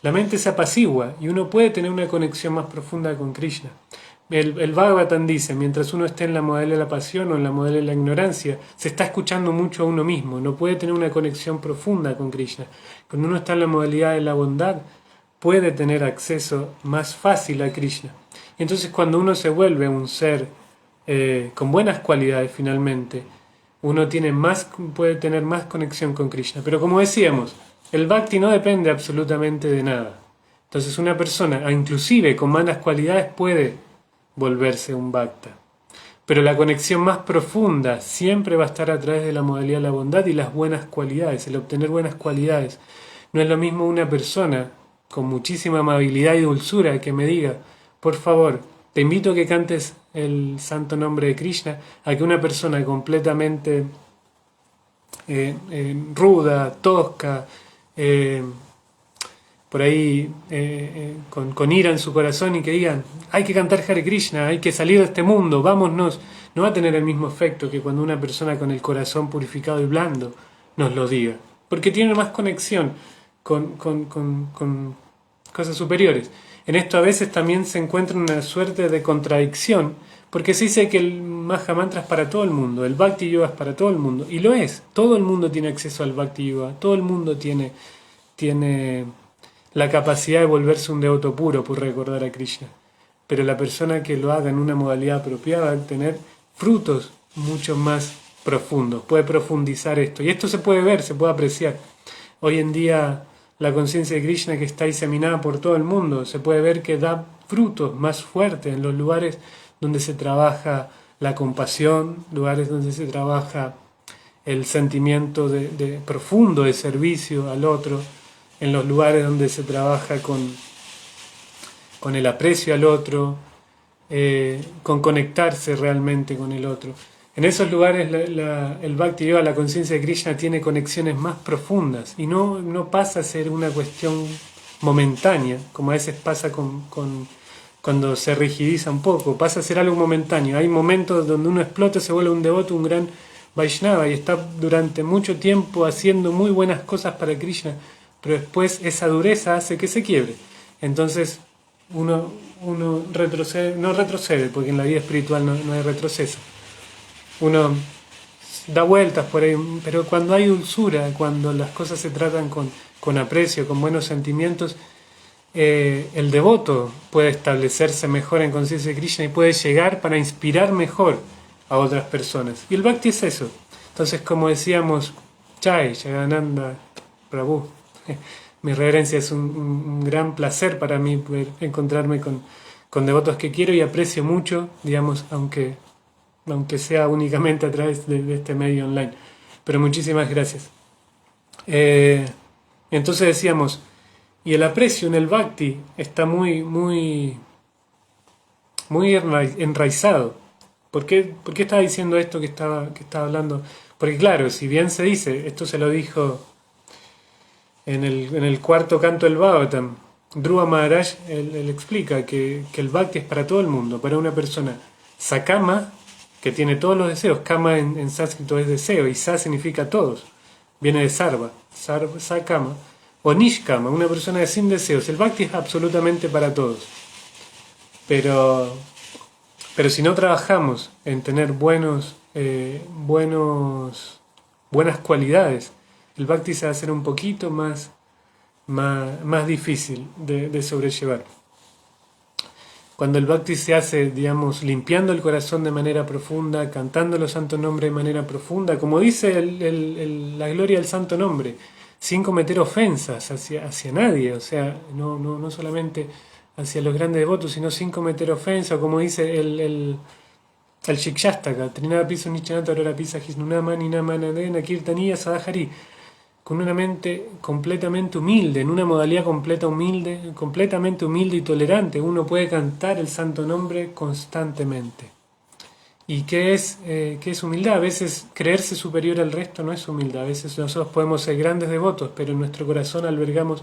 la mente se apacigua y uno puede tener una conexión más profunda con Krishna. El Bhagavatam dice, mientras uno esté en la modalidad de la pasión o en la modalidad de la ignorancia, se está escuchando mucho a uno mismo, no puede tener una conexión profunda con Krishna. Cuando uno está en la modalidad de la bondad, puede tener acceso más fácil a Krishna. Y entonces cuando uno se vuelve un ser con buenas cualidades finalmente, uno puede tener más conexión con Krishna. Pero como decíamos, el bhakti no depende absolutamente de nada. Entonces una persona, inclusive con malas cualidades, puede volverse un bhakta. Pero la conexión más profunda siempre va a estar a través de la modalidad de la bondad y las buenas cualidades, el obtener buenas cualidades. No es lo mismo una persona con muchísima amabilidad y dulzura que me diga, por favor, te invito a que cantes el santo nombre de Krishna, a que una persona completamente ruda, tosca, por ahí con ira en su corazón y que digan, hay que cantar Hare Krishna, hay que salir de este mundo, vámonos, no va a tener el mismo efecto que cuando una persona con el corazón purificado y blando nos lo diga, porque tiene más conexión con cosas superiores. En esto a veces también se encuentra una suerte de contradicción, porque se dice que el Mahamantra es para todo el mundo, el Bhakti Yoga es para todo el mundo, y lo es, todo el mundo tiene acceso al Bhakti Yoga, todo el mundo tiene la capacidad de volverse un devoto puro por recordar a Krishna. Pero la persona que lo haga en una modalidad apropiada va a tener frutos mucho más profundos, puede profundizar esto. Y esto se puede ver, se puede apreciar. Hoy en día la conciencia de Krishna que está diseminada por todo el mundo, se puede ver que da frutos más fuertes en los lugares donde se trabaja la compasión, lugares donde se trabaja el sentimiento de profundo de servicio al otro, en los lugares donde se trabaja con el aprecio al otro, con conectarse realmente con el otro. En esos lugares el Bhakti Yoga, la conciencia de Krishna, tiene conexiones más profundas y no pasa a ser una cuestión momentánea, como a veces pasa cuando se rigidiza un poco, pasa a ser algo momentáneo. Hay momentos donde uno explota, se vuelve un devoto, un gran Vaishnava y está durante mucho tiempo haciendo muy buenas cosas para Krishna, pero después esa dureza hace que se quiebre. Entonces uno retrocede, no retrocede, porque en la vida espiritual no hay retroceso. Uno da vueltas por ahí, pero cuando hay dulzura, cuando las cosas se tratan con aprecio, con buenos sentimientos, el devoto puede establecerse mejor en conciencia de Krishna y puede llegar para inspirar mejor a otras personas. Y el Bhakti es eso. Entonces, como decíamos, Jai Jagananda Prabhu, mi reverencia, es un gran placer para mí poder encontrarme con devotos que quiero y aprecio mucho, digamos, aunque sea únicamente a través de este medio online. Pero muchísimas gracias. Entonces decíamos, y el aprecio en el Bhakti está muy enraizado. ¿Por qué estaba diciendo esto que estaba hablando? Porque claro, si bien se dice, esto se lo dijo en el cuarto canto del Bhagavatam, Dhruva Maharaj, él explica que el Bhakti es para todo el mundo, para una persona sakama, que tiene todos los deseos. Kama en sánscrito es deseo y sa significa todos, viene de sarva, sakama, o nishkama, una persona sin deseos. El Bhakti es absolutamente para todos, pero si no trabajamos en tener buenas cualidades, el Bhakti se va a hacer un poquito más difícil de sobrellevar. Cuando el Bhakti se hace, digamos, limpiando el corazón de manera profunda, cantando los santos nombres de manera profunda, como dice la gloria del santo nombre, sin cometer ofensas hacia nadie, o sea, no solamente hacia los grandes devotos, sino sin cometer ofensas, como dice el Shikshastaka, Trinada Pisa Nichanata Aurora Pisa Hisnunama Ninama Nadena Kirtaniya Sadahari. con una mente completamente humilde, en una modalidad completamente humilde y tolerante. Uno puede cantar el santo nombre constantemente. ¿Y qué es humildad? A veces creerse superior al resto no es humildad. A veces nosotros podemos ser grandes devotos, pero en nuestro corazón albergamos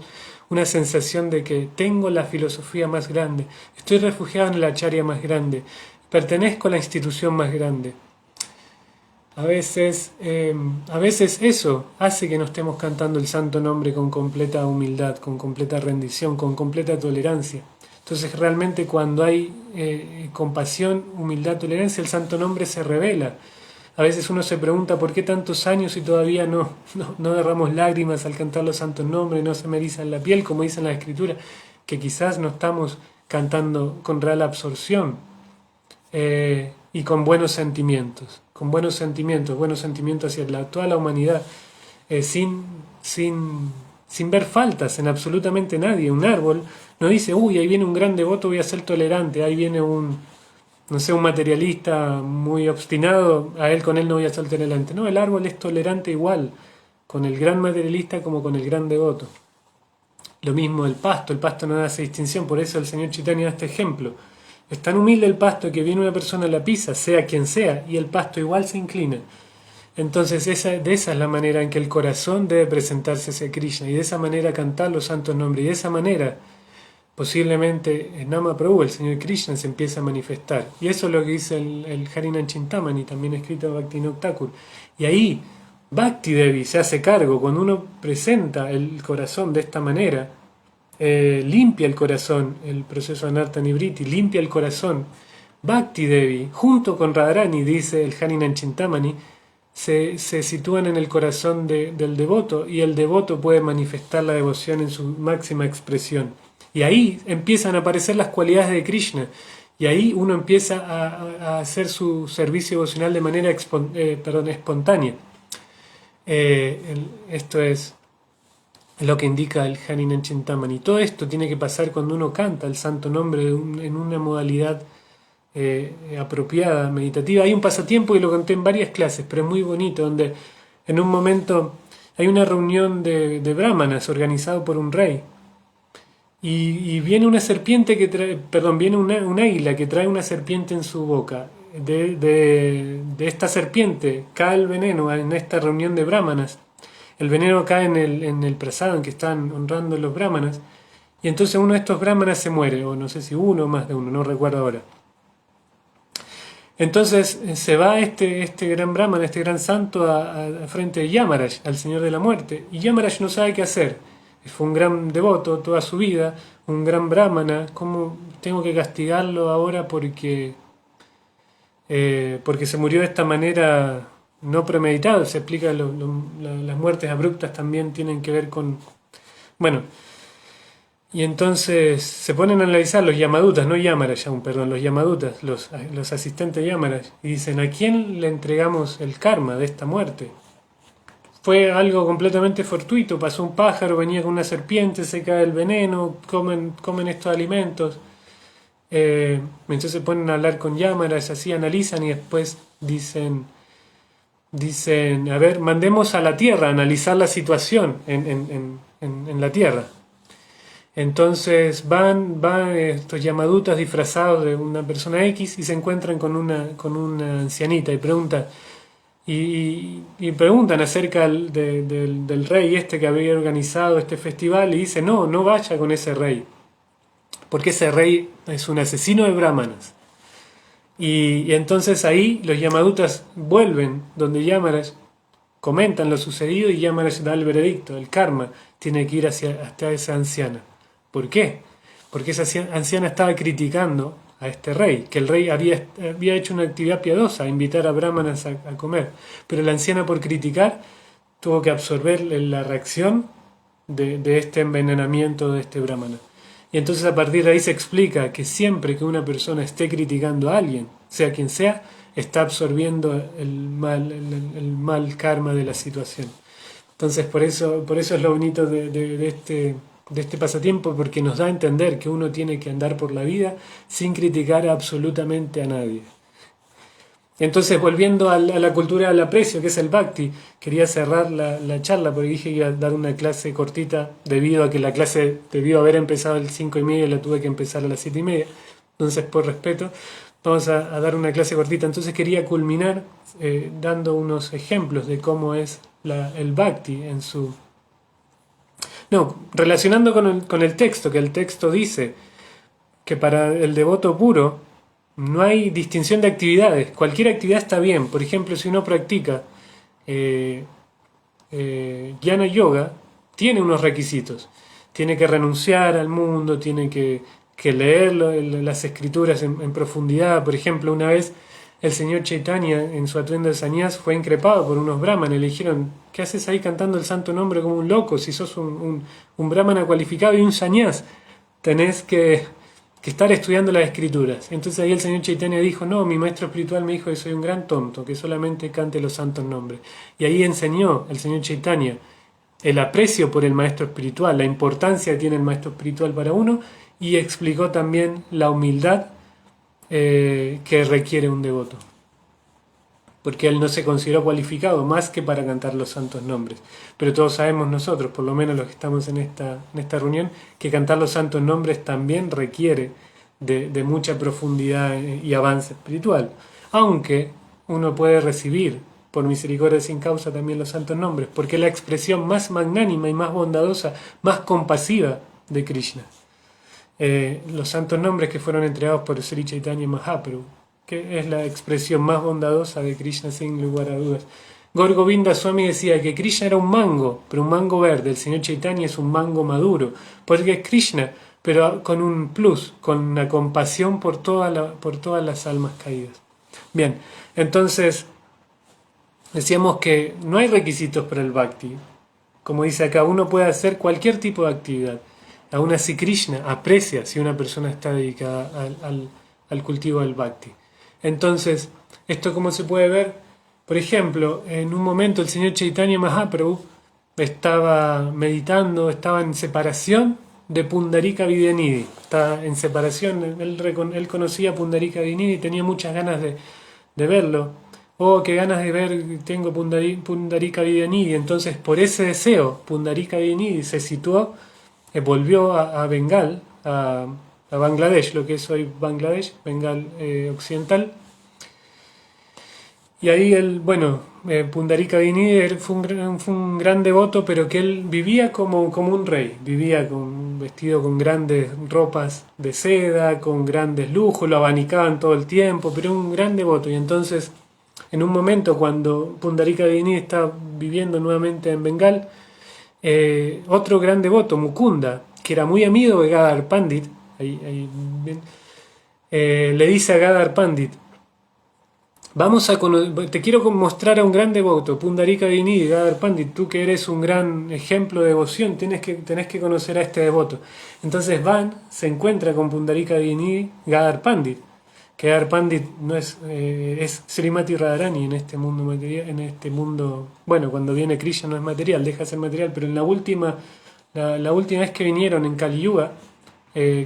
una sensación de que tengo la filosofía más grande, estoy refugiado en la acharya más grande, pertenezco a la institución más grande. A veces eso hace que no estemos cantando el santo nombre con completa humildad, con completa rendición, con completa tolerancia. Entonces realmente cuando hay compasión, humildad, tolerancia, el santo nombre se revela. A veces uno se pregunta por qué tantos años y todavía no derramos lágrimas al cantar los santos nombres, no se me eriza la piel, como dice en la Escritura, que quizás no estamos cantando con real absorción y con buenos sentimientos hacia toda la humanidad, sin ver faltas en absolutamente nadie. Un árbol no dice, uy, ahí viene un gran devoto, voy a ser tolerante, ahí viene no sé, un materialista muy obstinado, con él no voy a ser tolerante. No, el árbol es tolerante igual, con el gran materialista como con el gran devoto. Lo mismo el pasto no hace distinción, por eso el señor Chaitanya da este ejemplo. Es tan humilde el pasto que viene una persona, la pisa, sea quien sea, y el pasto igual se inclina. Entonces de esa es la manera en que el corazón debe presentarse hacia Krishna, y de esa manera cantar los santos nombres, y de esa manera posiblemente en Nama Prabhu, el señor Krishna, se empieza a manifestar. Y eso es lo que dice el Harinam Chintamani, también escrito Bhaktivinoda Thakur. Y ahí Bhakti Devi se hace cargo, cuando uno presenta el corazón de esta manera, limpia el corazón, el proceso Anartha Nivriti, limpia el corazón. Bhakti Devi, junto con Radharani, dice el Harinam Chintamani, se sitúan en el corazón del devoto, y el devoto puede manifestar la devoción en su máxima expresión. Y ahí empiezan a aparecer las cualidades de Krishna, y ahí uno empieza a hacer su servicio devocional de manera espontánea. Esto es lo que indica el Harinam Chintamani. Todo esto tiene que pasar cuando uno canta el santo nombre en una modalidad apropiada, meditativa. Hay un pasatiempo que lo conté en varias clases, pero es muy bonito, donde en un momento hay una reunión de brahmanas organizado por un rey, y viene una serpiente viene un águila que trae una serpiente en su boca. De esta serpiente cae el veneno en esta reunión de brahmanas. El veneno cae en el prasado en que están honrando los brahmanas, y entonces uno de estos brahmanas se muere, o no sé si uno o más de uno, no recuerdo ahora. Entonces se va este gran brahmana, este gran santo, a frente de Yamaraj, al Señor de la Muerte, y Yamaraj no sabe qué hacer. Fue un gran devoto toda su vida, un gran brahmana. ¿Cómo tengo que castigarlo ahora porque se murió de esta manera no premeditado? Se explica las muertes abruptas también tienen que ver con... Bueno, y entonces se ponen a analizar los Yamadutas, no Yamaraj aún, perdón, los Yamadutas, los asistentes de Yamaraj, y dicen, ¿a quién le entregamos el karma de esta muerte? Fue algo completamente fortuito, pasó un pájaro, venía con una serpiente, se cae el veneno, comen estos alimentos. Entonces se ponen a hablar con Yamaraj, así analizan y después dicen, a ver, mandemos a la tierra a analizar la situación en la tierra. Entonces van estos Yamadutas disfrazados de una persona X y se encuentran con una ancianita y preguntan acerca del rey que había organizado este festival, y dice, no vaya con ese rey, porque ese rey es un asesino de brahmanas. Y entonces ahí los Yamadutas vuelven donde Yamaraj, comentan lo sucedido, y Yamaraj da el veredicto, el karma tiene que ir hasta esa anciana. ¿Por qué? Porque esa anciana estaba criticando a este rey, que el rey había hecho una actividad piadosa, invitar a brahmanas a comer, pero la anciana, por criticar, tuvo que absorber la reacción de este envenenamiento de este brahmana. Y entonces a partir de ahí se explica que siempre que una persona esté criticando a alguien, sea quien sea, está absorbiendo el mal karma de la situación. Entonces por eso es lo bonito de este pasatiempo, porque nos da a entender que uno tiene que andar por la vida sin criticar absolutamente a nadie. Entonces, volviendo a la cultura del aprecio, que es el Bhakti, quería cerrar la charla porque dije que iba a dar una clase cortita debido a que la clase debió haber empezado a las 5:30 y la tuve que empezar a las 7:30. Entonces, por respeto, vamos a dar una clase cortita. Entonces, quería culminar dando unos ejemplos de cómo es el Bhakti en su... No, relacionando con el texto, que el texto dice que para el devoto puro no hay distinción de actividades, cualquier actividad está bien. Por ejemplo, si uno practica eh, Jnana Yoga, tiene unos requisitos. Tiene que renunciar al mundo, tiene que leer las escrituras en profundidad. Por ejemplo, una vez el señor Chaitanya en su atuendo de sannyas fue increpado por unos brahmanes. Le dijeron, ¿qué haces ahí cantando el santo nombre como un loco? Si sos un brahmana cualificado y un sannyas, tenés que estar estudiando las escrituras. Entonces ahí el señor Chaitanya dijo, no, mi maestro espiritual me dijo que soy un gran tonto, que solamente cante los santos nombres. Y ahí enseñó el señor Chaitanya el aprecio por el maestro espiritual, la importancia que tiene el maestro espiritual para uno, y explicó también la humildad que requiere un devoto. Porque él no se consideró cualificado más que para cantar los santos nombres. Pero todos sabemos nosotros, por lo menos los que estamos en esta reunión, que cantar los santos nombres también requiere de mucha profundidad y avance espiritual. Aunque uno puede recibir por misericordia sin causa también los santos nombres, porque es la expresión más magnánima y más bondadosa, más compasiva de Krishna. Los santos nombres que fueron entregados por Sri Chaitanya Mahaprabhu, que es la expresión más bondadosa de Krishna sin lugar a dudas. Gaur Govinda Swami decía que Krishna era un mango, pero un mango verde. El señor Chaitanya es un mango maduro, porque es Krishna, pero con un plus, con una compasión por todas las almas caídas. Bien, entonces decíamos que no hay requisitos para el Bhakti. Como dice acá, uno puede hacer cualquier tipo de actividad. Aún así Krishna aprecia si una persona está dedicada al cultivo del Bhakti. Entonces, esto como se puede ver, por ejemplo, en un momento el señor Chaitanya Mahaprabhu estaba meditando, estaba en separación de Pundarika Vidyanidhi. Estaba en separación, él conocía a Pundarika Vidyanidhi y tenía muchas ganas de verlo. Oh, qué ganas de ver, tengo Pundarika Vidyanidhi. Entonces, por ese deseo, Pundarika Vidyanidhi se situó, volvió a Bengal, a Bangladesh, lo que es hoy Bangladesh, Bengal occidental. Y ahí Pundarika Vidyanidhi fue un gran devoto, pero que él vivía como un rey, vivía vestido con grandes ropas de seda, con grandes lujos, lo abanicaban todo el tiempo, pero un gran devoto. Y entonces, en un momento cuando Pundarika Vidyanidhi estaba viviendo nuevamente en Bengal, otro gran devoto, Mukunda, que era muy amigo de Gadar Pandit, le dice a Gadar Pandit, te quiero mostrar a un gran devoto, Pundarika Vidyanidhi, Gadar Pandit, tú que eres un gran ejemplo de devoción, tenés que conocer a este devoto. Entonces se encuentra con Pundarika Vidyanidhi, Gadar Pandit, que Gadar Pandit no es Srimati Radharani en este mundo material, bueno, cuando viene Krishna no es material, deja de ser material, pero en la última vez que vinieron en Kali Yuga,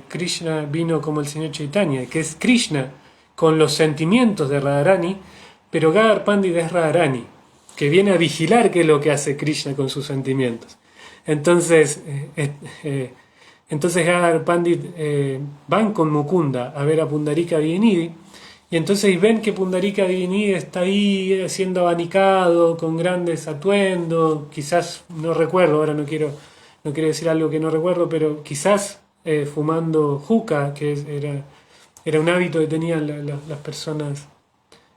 Krishna vino como el señor Chaitanya, que es Krishna con los sentimientos de Radharani, pero Gadar Pandit es Radharani, que viene a vigilar qué es lo que hace Krishna con sus sentimientos. Entonces Gadar Pandit van con Mukunda a ver a Pundarika Vidyanidhi, y entonces ven que Pundarika Vidyanidhi está ahí siendo abanicado con grandes atuendos, quizás, no recuerdo, ahora no quiero decir algo que no recuerdo, pero quizás fumando hookah, que era un hábito que tenían las personas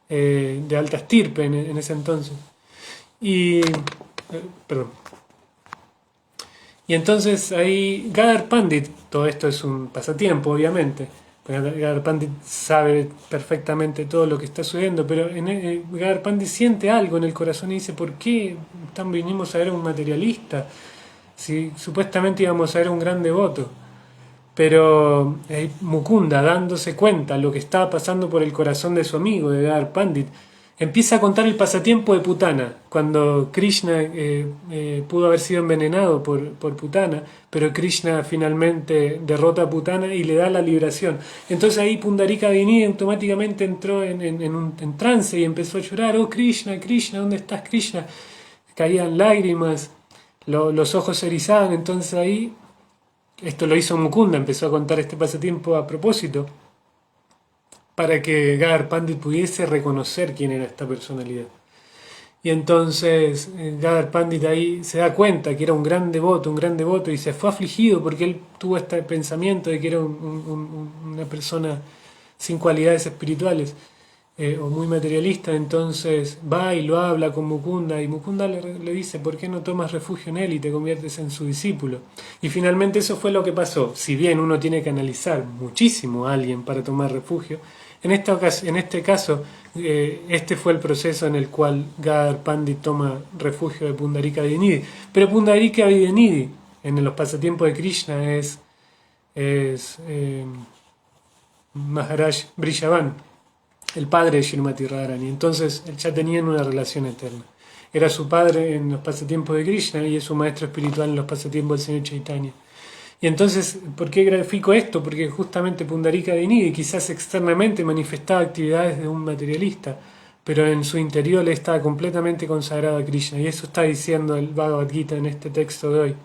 de alta estirpe en ese entonces. Perdón. Y entonces ahí Gadar Pandit, todo esto es un pasatiempo obviamente, Gadar Pandit sabe perfectamente todo lo que está sucediendo, pero Gadar Pandit siente algo en el corazón y dice, ¿por qué vinimos a ver a un materialista? Si supuestamente íbamos a ver a un gran devoto. Pero Mukunda, dándose cuenta lo que estaba pasando por el corazón de su amigo, de Gadar Pandit, empieza a contar el pasatiempo de Putana, cuando Krishna pudo haber sido envenenado por Putana, pero Krishna finalmente derrota a Putana y le da la liberación. Entonces ahí Pundarika Dinidi automáticamente entró en trance y empezó a llorar, oh Krishna, Krishna, ¿dónde estás Krishna? Caían lágrimas, los ojos se erizaban, entonces ahí, esto lo hizo Mukunda, empezó a contar este pasatiempo a propósito, para que Gadar Pandit pudiese reconocer quién era esta personalidad. Y entonces Gadar Pandit ahí se da cuenta que era un gran devoto, y se fue afligido porque él tuvo este pensamiento de que era una persona sin cualidades espirituales o muy materialista. Entonces va y lo habla con Mukunda, y Mukunda le dice, ¿por qué no tomas refugio en él y te conviertes en su discípulo? Y finalmente eso fue lo que pasó. Si bien uno tiene que analizar muchísimo a alguien para tomar refugio, en este caso, este fue el proceso en el cual Gadar Pandit toma refugio de Pundarika Dinidi. Pero Pundarika Dinidi, en los pasatiempos de Krishna, es Maharaj Vrishabhan, el padre de Srimati Radharani. Entonces ya tenían una relación eterna. Era su padre en los pasatiempos de Krishna y es su maestro espiritual en los pasatiempos del Señor Chaitanya. Y entonces, ¿por qué grafico esto? Porque justamente Pundarika Dinidi quizás externamente manifestaba actividades de un materialista, pero en su interior él estaba completamente consagrado a Krishna. Y eso está diciendo el Bhagavad Gita en este texto de hoy.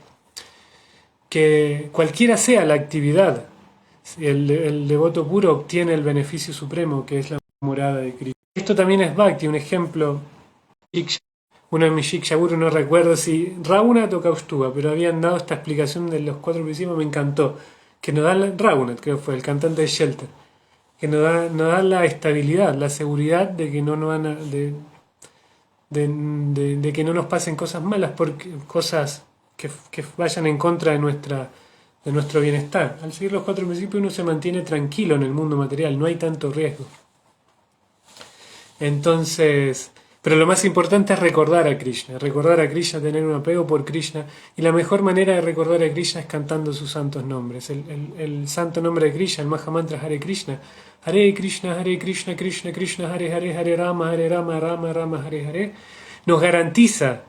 Que cualquiera sea la actividad, el devoto puro obtiene el beneficio supremo, que es la morada de Krishna. Esto también es Bhakti, un ejemplo. Uno de mis Shiksha-guru, no recuerdo si Raghunath o Kaustubha, pero habían dado esta explicación de los cuatro principios, me encantó. Que nos da Raghunath, creo que fue el cantante de Shelter, que nos da la estabilidad, la seguridad de que no nos van a, de que no nos pasen cosas malas, porque cosas que vayan en contra de nuestro bienestar. Al seguir los cuatro principios uno se mantiene tranquilo en el mundo material, no hay tanto riesgo. Entonces, pero lo más importante es recordar a Krishna, tener un apego por Krishna, y la mejor manera de recordar a Krishna es cantando sus santos nombres. El santo nombre de Krishna, el Mahamantra Hare Krishna, Hare Krishna, Krishna Krishna, Hare Hare, Hare Rama, Rama Rama, Hare Hare, nos garantiza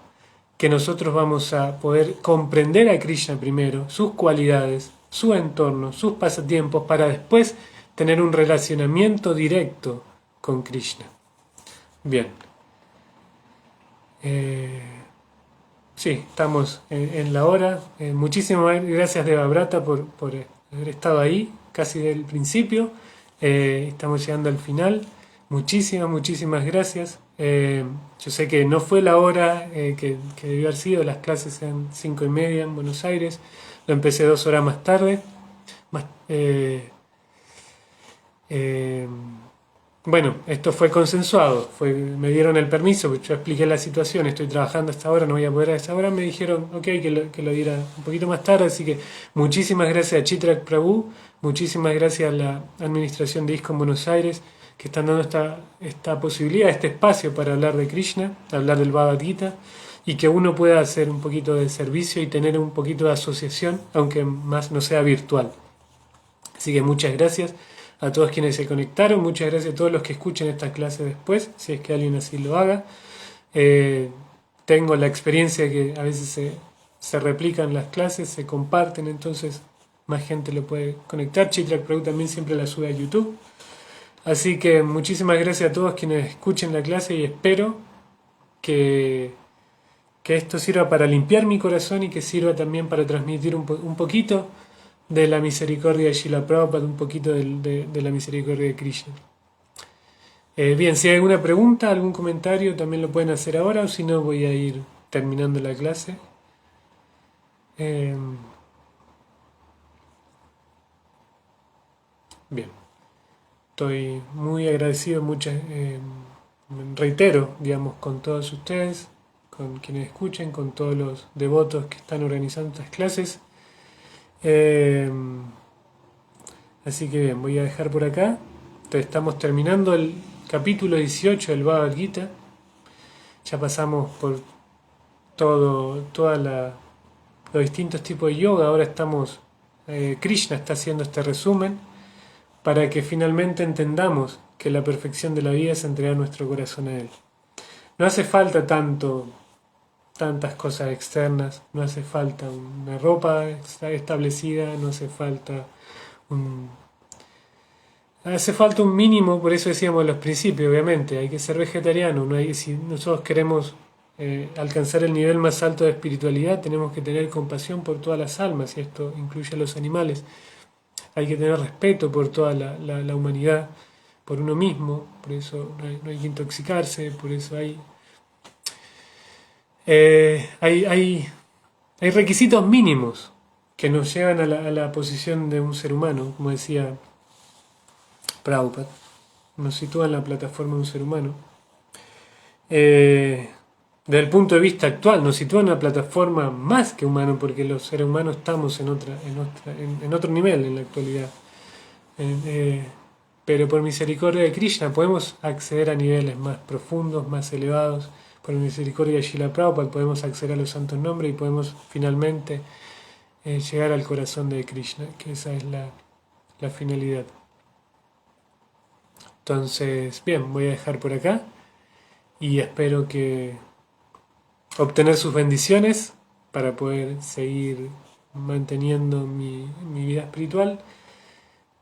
que nosotros vamos a poder comprender a Krishna primero, sus cualidades, su entorno, sus pasatiempos, para después tener un relacionamiento directo con Krishna. Bien. Sí, estamos en la hora. Muchísimas gracias Devabrata por haber estado ahí casi del principio. Estamos llegando al final. Muchísimas gracias. Yo sé que no fue la hora que debió haber sido. Las clases eran 5:30 en Buenos Aires. Lo empecé 2 horas más tarde. Bueno, esto fue consensuado, me dieron el permiso, yo expliqué la situación, estoy trabajando a esta hora, no voy a poder a esta hora, me dijeron, ok, que lo diera un poquito más tarde, así que muchísimas gracias a Chitrak Prabhu, muchísimas gracias a la Administración de ISKCON Buenos Aires, que están dando esta posibilidad, este espacio para hablar de Krishna, hablar del Bhagavad Gita, y que uno pueda hacer un poquito de servicio y tener un poquito de asociación, aunque más no sea virtual. Así que muchas gracias a todos quienes se conectaron, muchas gracias a todos los que escuchen esta clase después, si es que alguien así lo haga. Tengo la experiencia que a veces se replican las clases, se comparten, entonces más gente lo puede conectar. Chitrak Prabhu también siempre la sube a YouTube. Así que muchísimas gracias a todos quienes escuchen la clase, y espero que esto sirva para limpiar mi corazón y que sirva también para transmitir un poquito de la misericordia de Srila Prabhupada, un poquito de la misericordia de Krishna. Bien, si hay alguna pregunta, algún comentario, también lo pueden hacer ahora, o si no voy a ir terminando la clase. Bien, estoy muy agradecido, reitero, digamos, con todos ustedes, con quienes escuchen, con todos los devotos que están organizando estas clases. Así que bien, voy a dejar por acá. Entonces, estamos terminando el capítulo 18 del Bhagavad Gita. Ya pasamos por todos los distintos tipos de yoga. Ahora Krishna está haciendo este resumen para que finalmente entendamos que la perfección de la vida es entregar nuestro corazón a Él. No hace falta tantas cosas externas, no hace falta una ropa establecida, no hace falta un... Hace falta un mínimo, por eso decíamos en los principios, obviamente, hay que ser vegetariano, no hay, si nosotros queremos alcanzar el nivel más alto de espiritualidad, tenemos que tener compasión por todas las almas, y esto incluye a los animales. Hay que tener respeto por toda la humanidad, por uno mismo, por eso no hay que intoxicarse, por eso hay requisitos mínimos que nos llevan a la posición de un ser humano, como decía Prabhupada, nos sitúa en la plataforma de un ser humano. Desde el punto de vista actual, nos sitúa en una plataforma más que humano, porque los seres humanos estamos en otro nivel en la actualidad. Pero por misericordia de Krishna podemos acceder a niveles más profundos, más elevados. Por misericordia de Srila Prabhupada podemos acceder a los santos nombres y podemos finalmente llegar al corazón de Krishna, que esa es la finalidad. Entonces, bien, voy a dejar por acá y espero que obtener sus bendiciones para poder seguir manteniendo mi vida espiritual,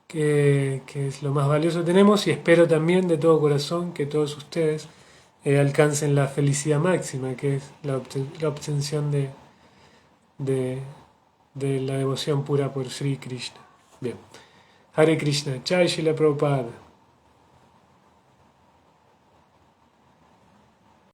que es lo más valioso que tenemos, y espero también de todo corazón que todos ustedes alcancen la felicidad máxima, que es la obtención de la devoción pura por Sri Krishna. Bien. Hare Krishna. Jai Srila Prabhupada.